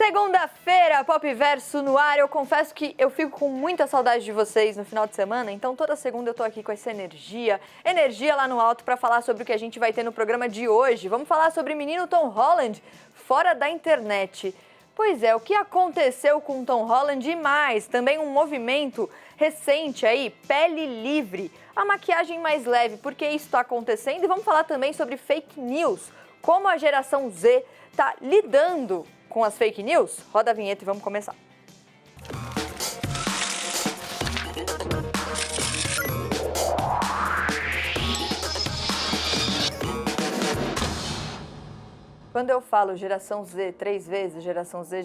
Segunda-feira, Pop Verso no ar. Eu confesso que eu fico com muita saudade de vocês no final de semana, então toda segunda eu tô aqui com essa energia lá no alto para falar sobre o que a gente vai ter no programa de hoje. Vamos falar sobre menino Tom Holland fora da internet. Pois é, o que aconteceu com Tom Holland e mais, também um movimento recente aí, pele livre, a maquiagem mais leve, por que isso está acontecendo? E vamos falar também sobre fake news, como a geração Z está lidando com as fake news. Roda a vinheta e vamos começar. Quando eu falo geração Z 3 vezes, geração Z,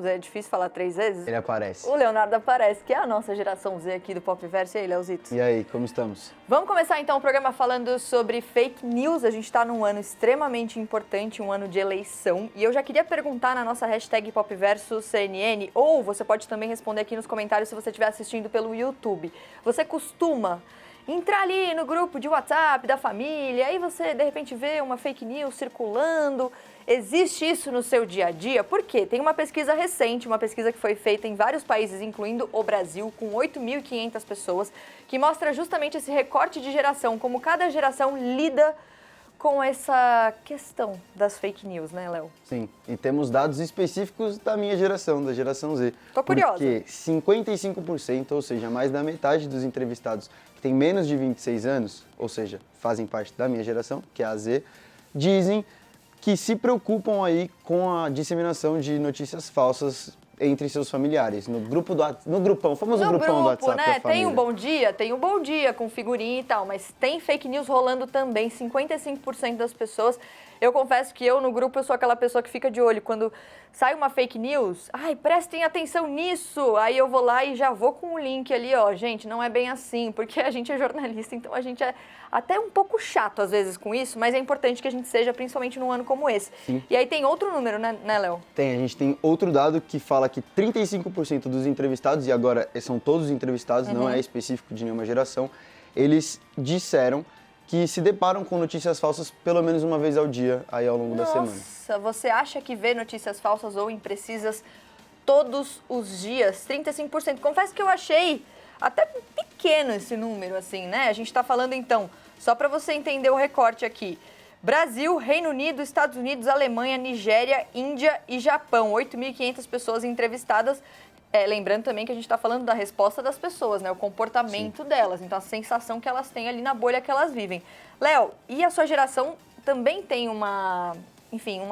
é difícil falar 3 vezes? Ele aparece. O Leonardo aparece, que é a nossa geração Z aqui do Pop Verso. E aí, Leozito? E aí, como estamos? Vamos começar então o programa falando sobre fake news. A gente está num ano extremamente importante, um ano de eleição. E eu já queria perguntar na nossa hashtag PopVersoCNN, ou você pode também responder aqui nos comentários se você estiver assistindo pelo YouTube. Você costuma entrar ali no grupo de WhatsApp da família, aí você de repente vê uma fake news circulando? Existe isso no seu dia a dia? Por quê? Tem uma pesquisa recente, uma pesquisa que foi feita em vários países, incluindo o Brasil, com 8.500 pessoas, que mostra justamente esse recorte de geração, como cada geração lida com essa questão das fake news, né, Léo? Sim, e temos dados específicos da minha geração, da geração Z. Tô curiosa. Porque 55%, ou seja, mais da metade dos entrevistados que têm menos de 26 anos, ou seja, fazem parte da minha geração, que é a Z, dizem que se preocupam aí com a disseminação de notícias falsas entre seus familiares, no grupão, o famoso grupão do WhatsApp, né? da família. Tem um bom dia com figurinha e tal, mas tem fake news rolando também, 55% das pessoas. Eu confesso que eu, no grupo, eu sou aquela pessoa que fica de olho. Quando sai uma fake news, prestem atenção nisso. Aí eu vou lá e já vou com o link ali, ó. Gente, não é bem assim, porque a gente é jornalista, então a gente é até um pouco chato às vezes com isso, mas é importante que a gente seja, principalmente num ano como esse. Sim. E aí tem outro número, né, Léo? A gente tem outro dado que fala que 35% dos entrevistados, e agora são todos os entrevistados, não é específico de nenhuma geração, eles disseram que se deparam com notícias falsas pelo menos uma vez ao dia aí ao longo da semana. Nossa, você acha que vê notícias falsas ou imprecisas todos os dias? 35%. Confesso que eu achei até pequeno esse número, assim, né? A gente está falando, então, só para você entender o recorte aqui. Brasil, Reino Unido, Estados Unidos, Alemanha, Nigéria, Índia e Japão. 8.500 pessoas entrevistadas. Lembrando também que a gente está falando da resposta das pessoas, né? O comportamento delas, então a sensação que elas têm ali na bolha que elas vivem. Léo, e a sua geração também tem um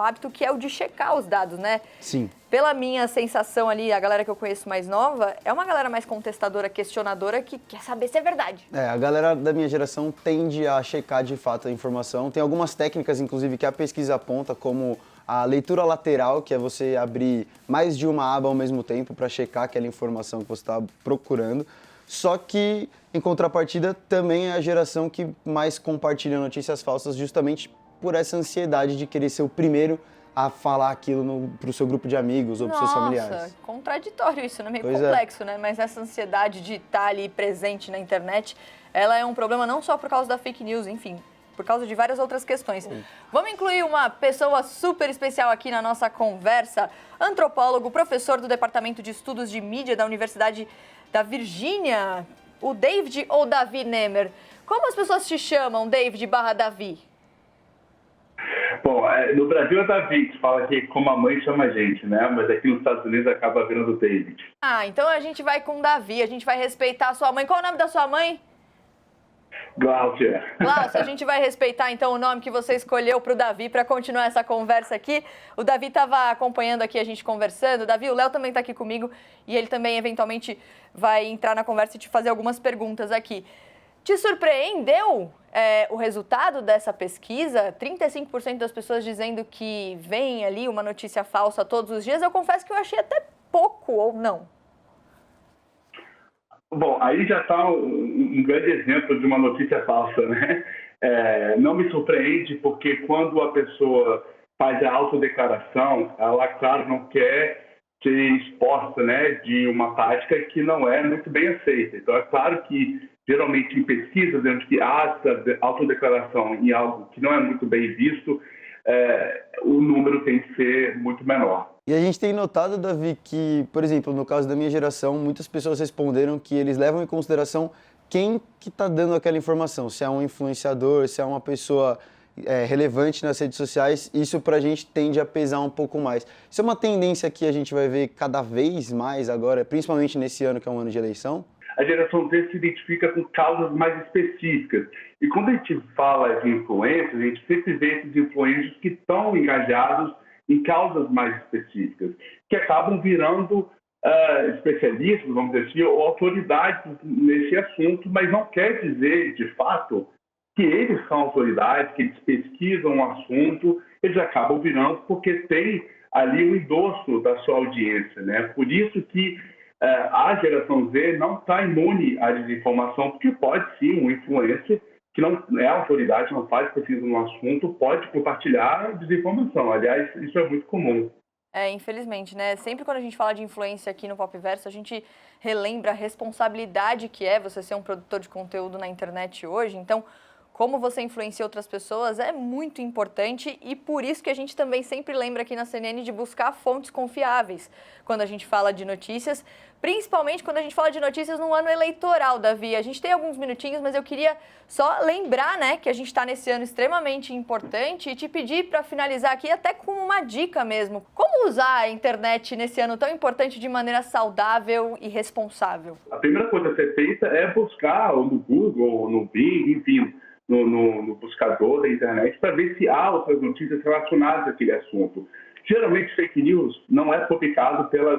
hábito que é o de checar os dados, né? Sim. Pela minha sensação ali, a galera que eu conheço mais nova, é uma galera mais contestadora, questionadora, que quer saber se é verdade. A galera da minha geração tende a checar de fato a informação. Tem algumas técnicas, inclusive, que a pesquisa aponta, como a leitura lateral, que é você abrir mais de uma aba ao mesmo tempo para checar aquela informação que você está procurando. Só que, em contrapartida, também é a geração que mais compartilha notícias falsas justamente por essa ansiedade de querer ser o primeiro a falar aquilo para o seu grupo de amigos ou para os seus familiares. Nossa, contraditório isso, né? Meio Pois complexo, né? Mas essa ansiedade de estar ali presente na internet, ela é um problema não só por causa da fake news, enfim, por causa de várias outras questões. Vamos incluir uma pessoa super especial aqui na nossa conversa, antropólogo, professor do Departamento de Estudos de Mídia da Universidade da Virgínia, o David ou Davi Nemer. Como as pessoas te chamam, David/Davi? Bom, no Brasil é Davi, que fala que como a mãe chama a gente, né? Mas aqui nos Estados Unidos acaba virando David. Então a gente vai com Davi, a gente vai respeitar a sua mãe. Qual o nome da sua mãe? Gláucia. Gláucia, a gente vai respeitar então o nome que você escolheu para o Davi para continuar essa conversa aqui. O Davi estava acompanhando aqui a gente conversando. Davi, o Léo também está aqui comigo e ele também eventualmente vai entrar na conversa e te fazer algumas perguntas aqui. Te surpreendeu o resultado dessa pesquisa? 35% das pessoas dizendo que vem ali uma notícia falsa todos os dias. Eu confesso que eu achei até pouco, ou não? Bom, aí já está um grande exemplo de uma notícia falsa, né? Não me surpreende porque quando a pessoa faz a autodeclaração, ela, claro, não quer ser exposta, né, de uma prática que não é muito bem aceita. Então, é claro que, geralmente, em pesquisas, onde que há autodeclaração em algo que não é muito bem visto, o número tem que ser muito menor. E a gente tem notado, Davi, que, por exemplo, no caso da minha geração, muitas pessoas responderam que eles levam em consideração quem que está dando aquela informação, se é um influenciador, se é uma pessoa relevante nas redes sociais, isso pra gente tende a pesar um pouco mais. Isso é uma tendência que a gente vai ver cada vez mais agora, principalmente nesse ano que é um ano de eleição? A geração Z se identifica com causas mais específicas. E quando a gente fala de influências, a gente sempre vê esses influencers que estão engajados em causas mais específicas, que acabam virando especialistas, vamos dizer assim, ou autoridades nesse assunto, mas não quer dizer, de fato, que eles são autoridades, que eles pesquisam um assunto, eles acabam virando porque tem ali o endosso da sua audiência, né? Por isso que a geração Z não está imune à desinformação, porque pode sim um influencer que não é autoridade, não faz pesquisa no assunto, pode compartilhar desinformação. Aliás, isso é muito comum. Infelizmente, né? Sempre quando a gente fala de influência aqui no Popverso, a gente relembra a responsabilidade que é você ser um produtor de conteúdo na internet hoje. Então, como você influencia outras pessoas é muito importante e por isso que a gente também sempre lembra aqui na CNN de buscar fontes confiáveis quando a gente fala de notícias, principalmente quando a gente fala de notícias no ano eleitoral, Davi. A gente tem alguns minutinhos, mas eu queria só lembrar, né, que a gente está nesse ano extremamente importante e te pedir para finalizar aqui até com uma dica mesmo. Como usar a internet nesse ano tão importante de maneira saudável e responsável? A primeira coisa a ser feita é buscar no Google, ou no Bing, enfim, no buscador da internet para ver se há outras notícias relacionadas àquele assunto. Geralmente, fake news não é publicado pelas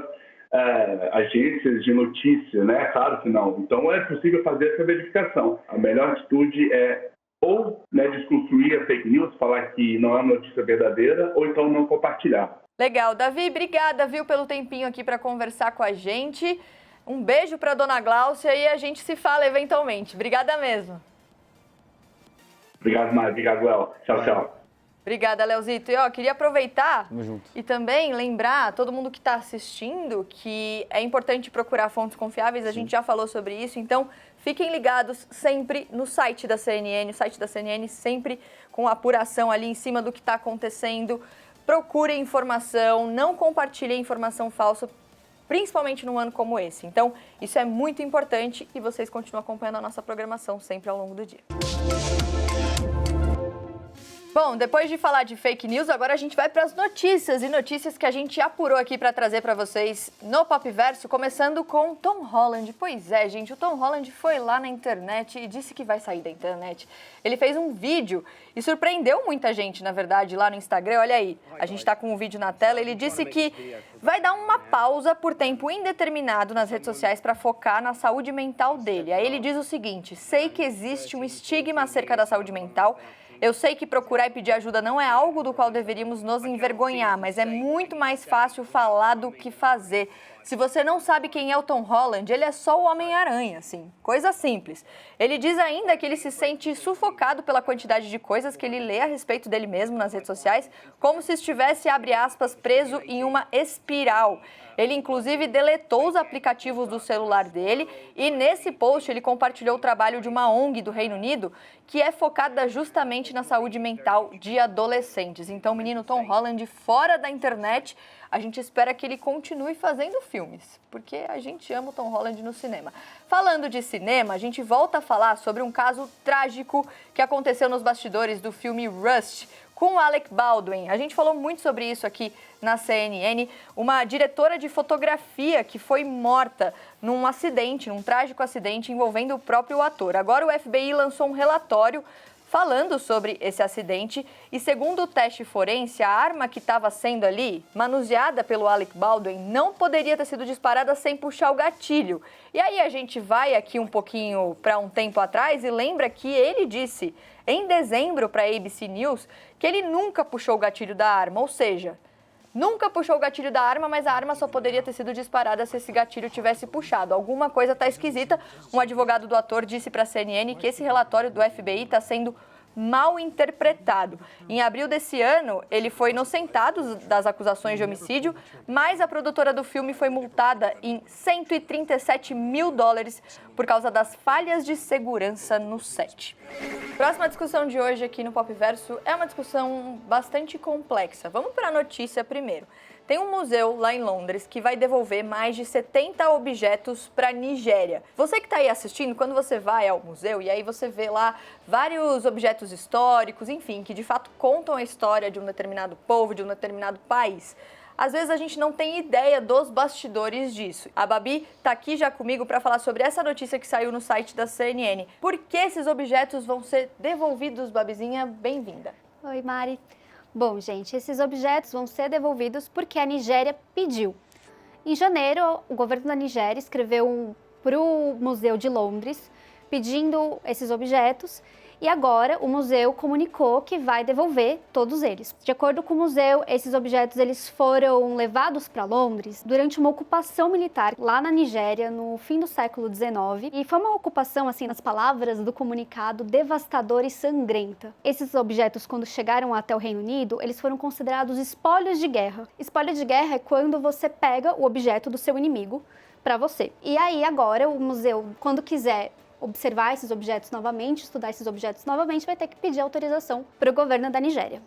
agências de notícia, né? Claro que não. Então, é possível fazer essa verificação. A melhor atitude é ou desconstruir a fake news, falar que não é uma notícia verdadeira, ou então não compartilhar. Legal. Davi, obrigada, viu, pelo tempinho aqui para conversar com a gente. Um beijo para dona Gláucia e a gente se fala eventualmente. Obrigada mesmo. Obrigado, Mari. Obrigado, Léo. Tchau, tchau. Obrigada, Leozito. E queria aproveitar Tamo junto. e também lembrar todo mundo que está assistindo que é importante procurar fontes confiáveis. A gente já falou sobre isso, então fiquem ligados sempre no site da CNN. O site da CNN sempre com apuração ali em cima do que está acontecendo. Procurem informação, não compartilhem informação falsa, principalmente num ano como esse. Então, isso é muito importante e vocês continuam acompanhando a nossa programação sempre ao longo do dia. Bom, depois de falar de fake news, agora a gente vai para as notícias e notícias que a gente apurou aqui para trazer para vocês no Popverso, começando com Tom Holland. Pois é, gente, o Tom Holland foi lá na internet e disse que vai sair da internet. Ele fez um vídeo e surpreendeu muita gente, na verdade, lá no Instagram. Olha aí, a gente está com o vídeo na tela. Ele disse que vai dar uma pausa por tempo indeterminado nas redes sociais para focar na saúde mental dele. Aí ele diz o seguinte: sei que existe um estigma acerca da saúde mental. Eu sei que procurar e pedir ajuda não é algo do qual deveríamos nos envergonhar, mas é muito mais fácil falar do que fazer. Se você não sabe quem é o Tom Holland, ele é só o Homem-Aranha, assim, coisa simples. Ele diz ainda que ele se sente sufocado pela quantidade de coisas que ele lê a respeito dele mesmo nas redes sociais, como se estivesse, abre aspas, preso em uma espiral. Ele, inclusive, deletou os aplicativos do celular dele e, nesse post, ele compartilhou o trabalho de uma ONG do Reino Unido que é focada justamente na saúde mental de adolescentes. Então, menino Tom Holland, fora da internet, a gente espera que ele continue fazendo filmes, porque a gente ama o Tom Holland no cinema. Falando de cinema, a gente volta a falar sobre um caso trágico que aconteceu nos bastidores do filme Rust, com o Alec Baldwin. A gente falou muito sobre isso aqui na CNN. Uma diretora de fotografia que foi morta num acidente, num trágico acidente envolvendo o próprio ator. Agora o FBI lançou um relatório falando sobre esse acidente e, segundo o teste forense, a arma que estava sendo ali, manuseada pelo Alec Baldwin, não poderia ter sido disparada sem puxar o gatilho. E aí a gente vai aqui um pouquinho para um tempo atrás e lembra que ele disse em dezembro para a ABC News que ele nunca puxou o gatilho da arma, ou seja, nunca puxou o gatilho da arma, mas a arma só poderia ter sido disparada se esse gatilho tivesse puxado. Alguma coisa está esquisita. Um advogado do ator disse para a CNN que esse relatório do FBI está sendo mal interpretado. Em abril desse ano, ele foi inocentado das acusações de homicídio, mas a produtora do filme foi multada em $137 mil por causa das falhas de segurança no set. Próxima discussão de hoje aqui no Popverso é uma discussão bastante complexa. Vamos para a notícia primeiro. Tem um museu lá em Londres que vai devolver mais de 70 objetos para a Nigéria. Você que está aí assistindo, quando você vai ao museu e aí você vê lá vários objetos históricos, enfim, que de fato contam a história de um determinado povo, de um determinado país. Às vezes a gente não tem ideia dos bastidores disso. A Babi está aqui já comigo para falar sobre essa notícia que saiu no site da CNN. Por que esses objetos vão ser devolvidos, Babizinha? Bem-vinda. Oi, Mari. Bom, gente, esses objetos vão ser devolvidos porque a Nigéria pediu. Em janeiro, o governo da Nigéria escreveu para o Museu de Londres pedindo esses objetos. E agora o museu comunicou que vai devolver todos eles. De acordo com o museu, esses objetos eles foram levados para Londres durante uma ocupação militar lá na Nigéria no fim do século XIX. E foi uma ocupação, assim, nas palavras do comunicado, devastadora e sangrenta. Esses objetos, quando chegaram até o Reino Unido, eles foram considerados espólios de guerra. Espólio de guerra é quando você pega o objeto do seu inimigo para você. E aí agora o museu, quando quiser observar esses objetos novamente, estudar esses objetos novamente, vai ter que pedir autorização para o governo da Nigéria.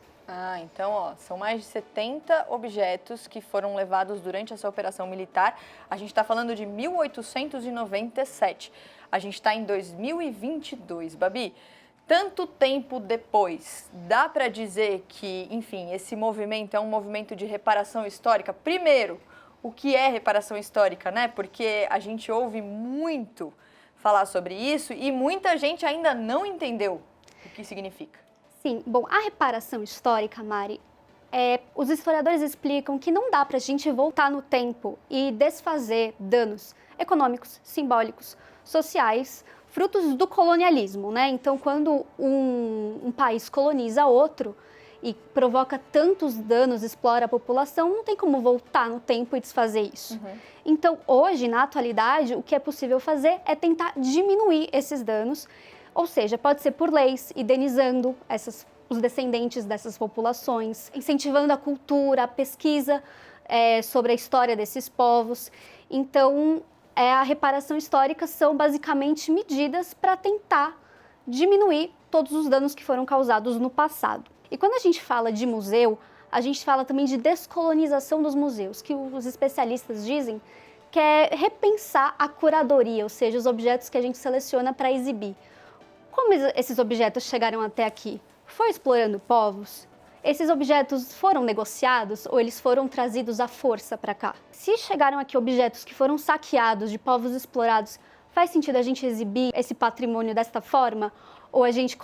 Então, são mais de 70 objetos que foram levados durante essa operação militar. A gente está falando de 1897. A gente está em 2022. Babi, tanto tempo depois, dá para dizer que, enfim, esse movimento é um movimento de reparação histórica? Primeiro, o que é reparação histórica, né? Porque a gente ouve muito falar sobre isso e muita gente ainda não entendeu o que significa. Sim, bom, a reparação histórica, Mari, os historiadores explicam que não dá para a gente voltar no tempo e desfazer danos econômicos, simbólicos, sociais, frutos do colonialismo, né? Então, quando um país coloniza outro e provoca tantos danos, explora a população, não tem como voltar no tempo e desfazer isso. Então, hoje, na atualidade, o que é possível fazer é tentar diminuir esses danos, ou seja, pode ser por leis, indenizando os descendentes dessas populações, incentivando a cultura, a pesquisa sobre a história desses povos. Então, a reparação histórica são basicamente medidas para tentar diminuir todos os danos que foram causados no passado. E quando a gente fala de museu, a gente fala também de descolonização dos museus, que os especialistas dizem que é repensar a curadoria, ou seja, os objetos que a gente seleciona para exibir. Como esses objetos chegaram até aqui? Foi explorando povos? Esses objetos foram negociados ou eles foram trazidos à força para cá? Se chegaram aqui objetos que foram saqueados de povos explorados, faz sentido a gente exibir esse patrimônio desta forma? Ou a gente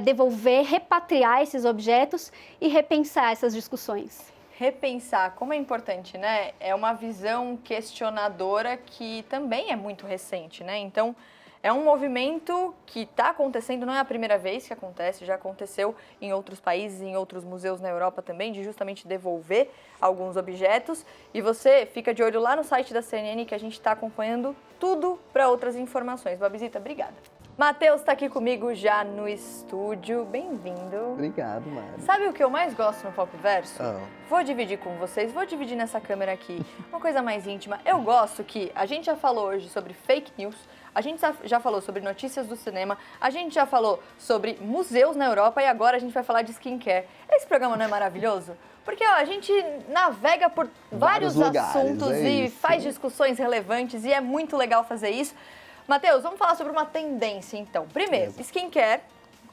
devolver, repatriar esses objetos e repensar essas discussões? Repensar, como é importante, né? É uma visão questionadora que também é muito recente, né? Então, é um movimento que está acontecendo, não é a primeira vez que acontece, já aconteceu em outros países, em outros museus na Europa também, de justamente devolver alguns objetos. E você fica de olho lá no site da CNN que a gente está acompanhando tudo para outras informações. Babizita, obrigada. Matheus está aqui comigo já no estúdio. Bem-vindo. Obrigado, Mari. Sabe o que eu mais gosto no Pop Verso? Oh. Vou dividir com vocês, vou dividir nessa câmera aqui. Uma coisa mais íntima. Eu gosto que a gente já falou hoje sobre fake news, a gente já falou sobre notícias do cinema, a gente já falou sobre museus na Europa e agora a gente vai falar de skincare. Esse programa não é maravilhoso? Porque a gente navega por vários lugares, assuntos e faz discussões relevantes e é muito legal fazer isso. Matheus, vamos falar sobre uma tendência, então. Primeiro, skincare,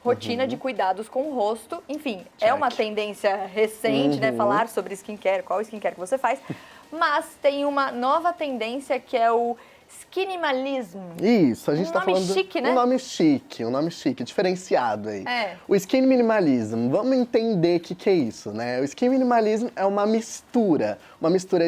rotina de cuidados com o rosto. Enfim, é uma tendência recente, né? Falar sobre skincare, qual skincare que você faz. Mas tem uma nova tendência que é o skinimalism. Isso, a gente tá falando... Chique, né? Um nome chique, diferenciado aí. É. O skin minimalism, vamos entender o que é isso, né? O skin minimalism é uma mistura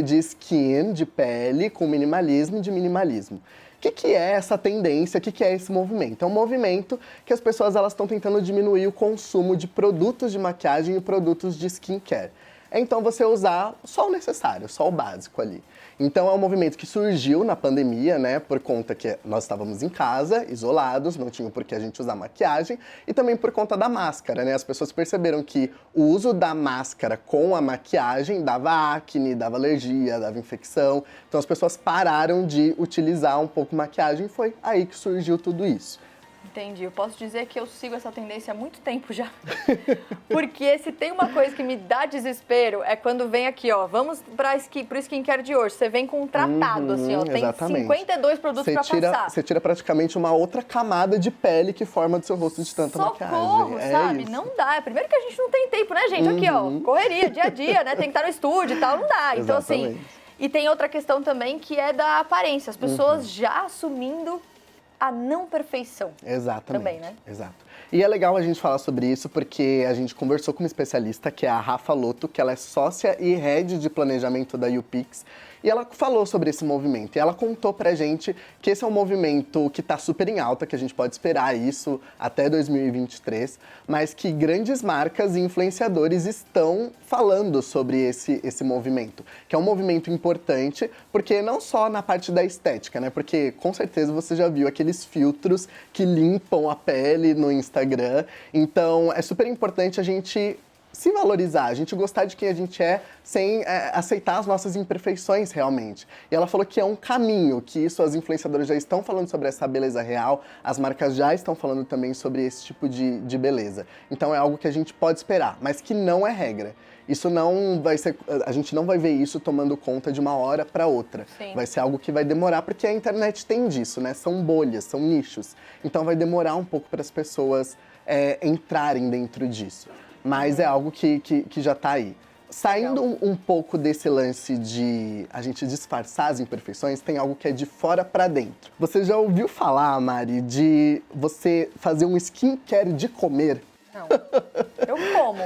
de skin, de pele, com minimalismo, de minimalismo. O que é essa tendência? O que é esse movimento? É um movimento que as pessoas estão tentando diminuir o consumo de produtos de maquiagem e produtos de skincare. Então, você usar só o necessário, só o básico ali. Então, é um movimento que surgiu na pandemia, né? Por conta que nós estávamos em casa, isolados, não tinha por que a gente usar maquiagem. E também por conta da máscara, né? As pessoas perceberam que o uso da máscara com a maquiagem dava acne, dava alergia, dava infecção. Então, as pessoas pararam de utilizar um pouco maquiagem e foi aí que surgiu tudo isso. Entendi. Eu posso dizer que eu sigo essa tendência há muito tempo já. Porque se tem uma coisa que me dá desespero, é quando vem aqui, ó, vamos pro skincare de hoje. Você vem com um tratado, assim, ó, tem exatamente. 52 produtos pra passar. Você tira praticamente uma outra camada de pele que forma do seu rosto de tanta Socorro, maquiagem. sabe? Isso. Não dá. Primeiro que a gente não tem tempo, né, gente? Aqui, ó, correria, dia a dia, né? Tem que estar no estúdio e tal, não dá. Então, Exatamente. assim... E tem outra questão também que é da aparência. As pessoas já assumindo a não perfeição. Exatamente. Também, né? Exato. E é legal a gente falar sobre isso porque a gente conversou com uma especialista, que é a Rafa Lotto, que ela é sócia e head de planejamento da YouPix, e ela falou sobre esse movimento. E ela contou pra gente que esse é um movimento que tá super em alta, que a gente pode esperar isso até 2023, mas que grandes marcas e influenciadores estão falando sobre esse movimento, que é um movimento importante, porque não só na parte da estética, né? Porque com certeza você já viu aqueles filtros que limpam a pele no Instagram. Então é super importante a gente se valorizar, a gente gostar de quem a gente é, sem aceitar as nossas imperfeições realmente. E ela falou que é um caminho, que isso as influenciadoras já estão falando sobre essa beleza real, as marcas já estão falando também sobre esse tipo de beleza. Então é algo que a gente pode esperar, mas que não é regra. Isso não vai ser, a gente não vai ver isso tomando conta de uma hora para outra. Sim. Vai ser algo que vai demorar, porque a internet tem disso, né? São bolhas, são nichos. Então vai demorar um pouco para as pessoas entrarem dentro disso. Mas é algo que já está aí. Saindo um pouco desse lance de a gente disfarçar as imperfeições, tem algo que é de fora para dentro. Você já ouviu falar, Mari, de você fazer um skincare de comer? Não. Eu como.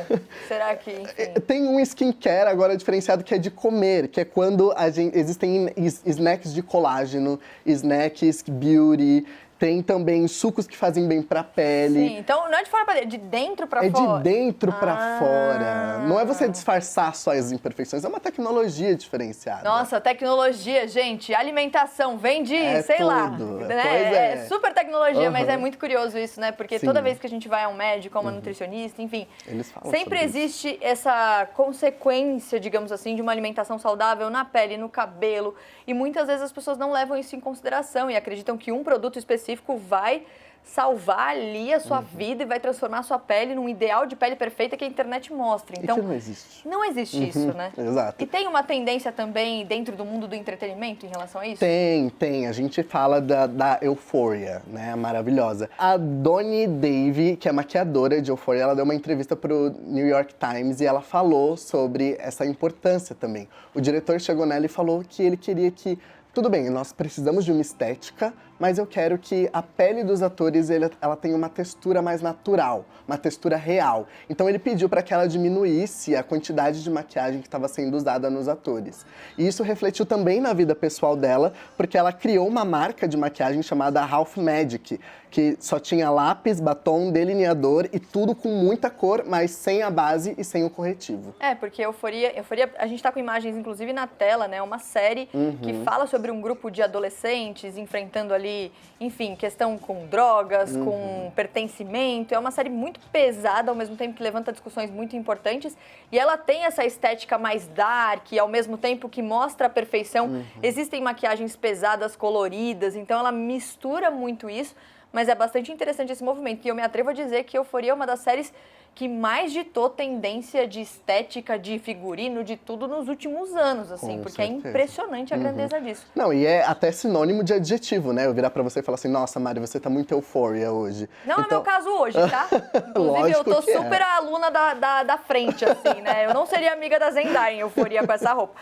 Será que, enfim... Tem um skincare agora diferenciado que é de comer, que é quando existem snacks de colágeno, snacks beauty... Tem também sucos que fazem bem pra pele. Sim, então não é de fora pra dentro, de dentro pra fora. É de dentro pra fora. Não é você disfarçar só as imperfeições, é uma tecnologia diferenciada. Nossa, tecnologia, gente, alimentação, vem de, sei tudo. lá. Né? Pois É super tecnologia, mas é Uhum. muito curioso isso, né? Porque Sim. toda vez que a gente vai a um médico, a uma nutricionista, enfim, Eles falam sempre sobre isso. existe essa consequência, digamos assim, de uma alimentação saudável na pele, no cabelo. E muitas vezes as pessoas não levam isso em consideração e acreditam que um produto específico vai salvar ali a sua vida e vai transformar a sua pele num ideal de pele perfeita que a internet mostra. Então, E que não existe. não existe isso, né? Exato. E tem uma tendência também dentro do mundo do entretenimento em relação a isso? Tem. A gente fala da Euphoria, né? Maravilhosa. A Donnie Davy, que é maquiadora de Euphoria, ela deu uma entrevista pro New York Times e ela falou sobre essa importância também. O diretor chegou nela e falou que ele queria que tudo bem, nós precisamos de uma estética, mas eu quero que a pele dos atores ela tenha uma textura mais natural, uma textura real. Então ele pediu para que ela diminuísse a quantidade de maquiagem que estava sendo usada nos atores. E isso refletiu também na vida pessoal dela, porque ela criou uma marca de maquiagem chamada Half Magic, que só tinha lápis, batom, delineador e tudo com muita cor, mas sem a base e sem o corretivo. É, porque Euforia, a gente tá com imagens, inclusive, na tela, né? Uma série que fala sobre um grupo de adolescentes enfrentando ali, enfim, questão com drogas, com pertencimento. É uma série muito pesada, ao mesmo tempo que levanta discussões muito importantes. E ela tem essa estética mais dark, ao mesmo tempo que mostra a perfeição. Existem maquiagens pesadas, coloridas, então ela mistura muito isso. Mas é bastante interessante esse movimento. E eu me atrevo a dizer que Euforia é uma das séries que mais ditou tendência de estética, de figurino, de tudo nos últimos anos, assim. Com Porque certeza. é impressionante a grandeza disso. Não, e é até sinônimo de adjetivo, né? Eu virar pra você e falar assim, nossa, Mari, você tá muito Euphoria hoje. Não é meu caso hoje, tá? Inclusive, eu Lógico tô que é. super aluna da frente, assim, né? Eu não seria amiga da Zendaya em Euforia com essa roupa.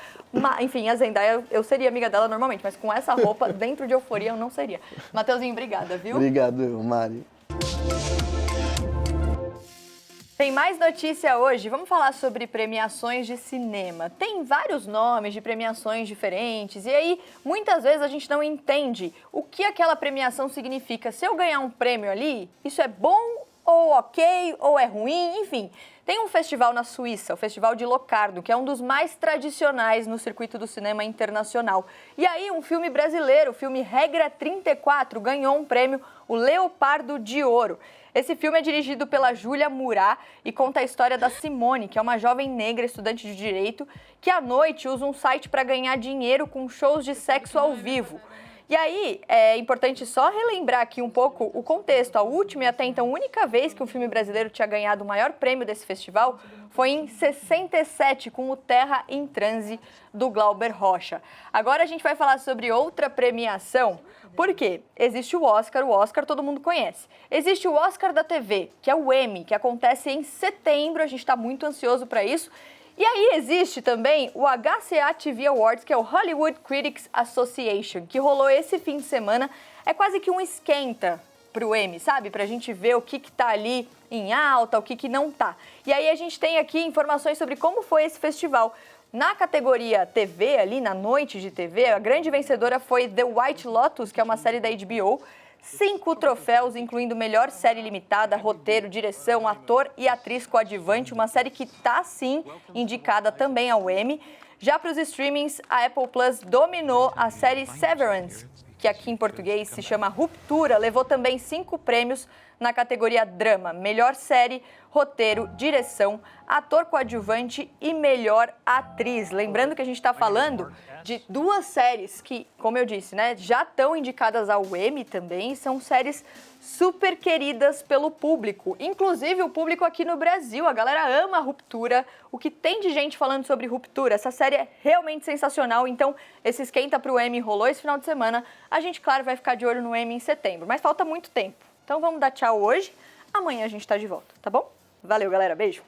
Enfim, a Zendaya, eu seria amiga dela normalmente, mas com essa roupa, dentro de Euforia, eu não seria. Mateuzinho, obrigada, viu? Obrigado, Mari. Tem mais notícia hoje. Vamos falar sobre premiações de cinema. Tem vários nomes de premiações diferentes e aí muitas vezes a gente não entende o que aquela premiação significa. Se eu ganhar um prêmio ali, isso é bom ou ok ou é ruim, enfim. Tem um festival na Suíça, o Festival de Locarno, que é um dos mais tradicionais no circuito do cinema internacional. E aí um filme brasileiro, o filme Regra 34, ganhou um prêmio, o Leopardo de Ouro. Esse filme é dirigido pela Júlia Murat e conta a história da Simone, que é uma jovem negra estudante de direito, que à noite usa um site para ganhar dinheiro com shows de sexo ao vivo. E aí, é importante só relembrar aqui um pouco o contexto. A última e até então única vez que um filme brasileiro tinha ganhado o maior prêmio desse festival foi em 67, com o Terra em Transe, do Glauber Rocha. Agora a gente vai falar sobre outra premiação. Por quê? Existe o Oscar todo mundo conhece. Existe o Oscar da TV, que é o Emmy, que acontece em setembro, a gente está muito ansioso para isso. E aí existe também o HCA TV Awards, que é o Hollywood Critics Association, que rolou esse fim de semana. É quase que um esquenta pro Emmy, sabe? Pra gente ver o que tá ali em alta, o que não tá. E aí a gente tem aqui informações sobre como foi esse festival. Na categoria TV, ali na noite de TV, a grande vencedora foi The White Lotus, que é uma série da HBO. 5 troféus, incluindo melhor série limitada, roteiro, direção, ator e atriz coadjuvante, uma série que tá, sim, indicada também ao Emmy. Já para os streamings, a Apple Plus dominou a série Severance, que aqui em português se chama Ruptura, levou também 5 prêmios na categoria Drama, melhor série, roteiro, direção, ator coadjuvante e melhor atriz. Lembrando que a gente está falando de 2 séries que, como eu disse, né, já estão indicadas ao Emmy também, são séries super queridas pelo público, inclusive o público aqui no Brasil. A galera ama a Ruptura, o que tem de gente falando sobre Ruptura. Essa série é realmente sensacional, então esse esquenta pro Emmy rolou esse final de semana. A gente, claro, vai ficar de olho no Emmy em setembro, mas falta muito tempo. Então vamos dar tchau hoje, amanhã a gente tá de volta, tá bom? Valeu, galera, beijo!